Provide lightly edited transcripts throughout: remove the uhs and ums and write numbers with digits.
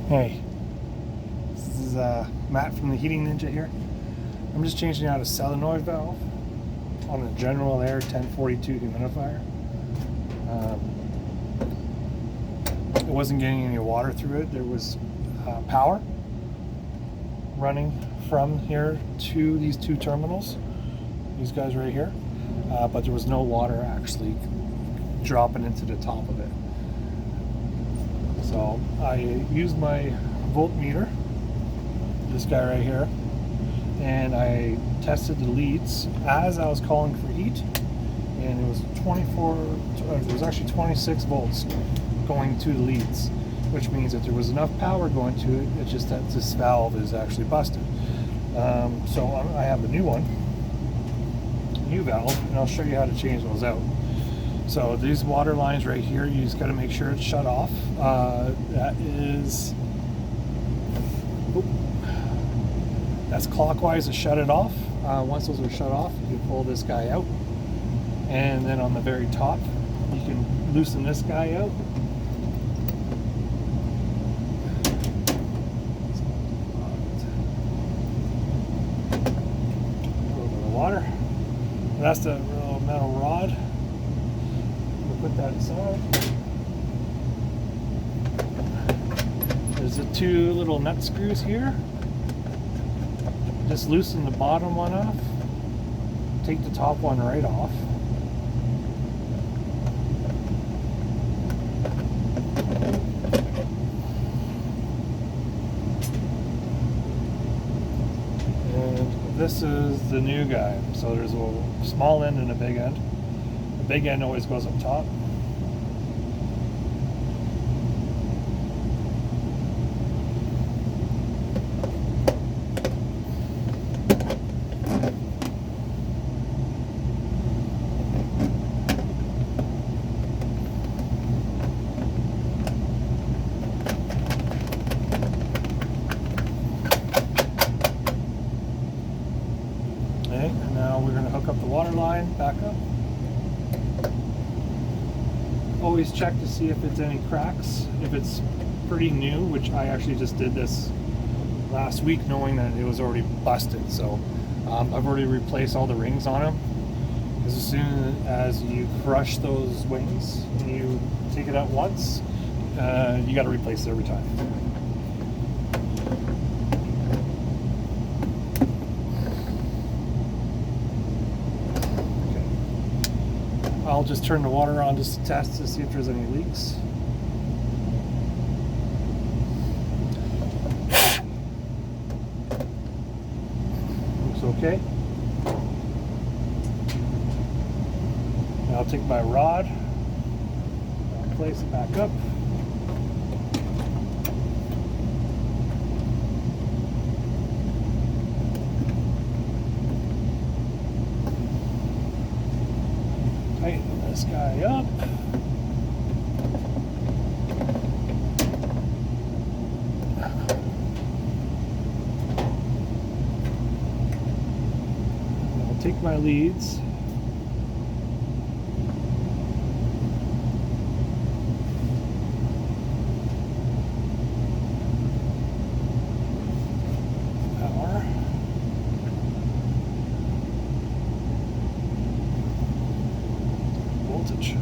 Hey, this is Matt from the Heating Ninja here. I'm just changing out a selanoid valve on the generalaire 1042 humidifier. It wasn't getting any water through it. There was power running from here to these two terminals, these guys right here, but there was no water actually dropping into the top of it. So I used my voltmeter, this guy right here, and I tested the leads as I was calling for heat, and it was 26 volts going to the leads, which means that there was enough power going to it. It's just that this valve is actually busted. So I have a new valve, and I'll show you how to change those out. So these water lines right here, you just got to make sure it's shut off. That's clockwise to shut it off. Once those are shut off, you pull this guy out, and then on the very top, you can loosen this guy out. A little bit of water. And that's the little metal rod. Put that aside. There's the two little nut screws here. Just loosen the bottom one off. Take the top one right off. And this is the new guy. So there's a small end and a big end. The big end always goes up top. Okay, and now we're going to hook up the water line back up. Always check to see if it's any cracks. If it's pretty new, which I actually just did this last week knowing that it was already busted, so I've already replaced all the rings on them, because as soon as you crush those wings and you take it out once, you got to replace it every time. I'll just turn the water on just to test to see if there's any leaks. Looks okay. Now I'll take my rod, I'll place it back up. Tighten this guy up. I'll take my leads. Power. Voltage.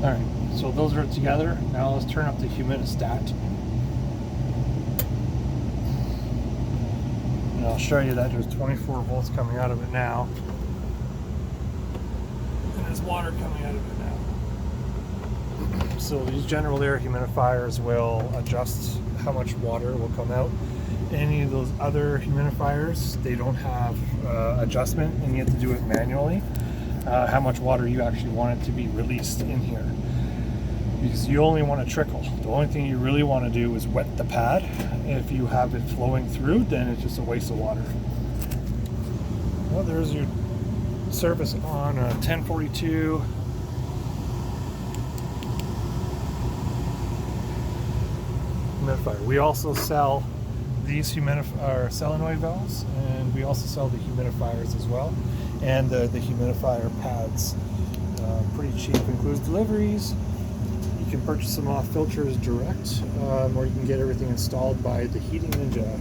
Alright, so those are together. Now let's turn up the humidistat. And I'll show you that there's 24 volts coming out of it now. And there's water coming out of it now. So these general air humidifiers will adjust how much water will come out. Any of those other humidifiers, they don't have adjustment, and you have to do it manually. How much water you actually want it to be released in here, because you only want a trickle. The only thing you really want to do is wet the pad. If you have it flowing through, then it's just a waste of water. Well, there's your service on a 1042 humidifier. We also sell these selanoid valves, and we also sell the humidifiers as well, and the humidifier pads. Pretty cheap, includes deliveries. You can purchase them off Filters direct, or you can get everything installed by the Heating Ninja.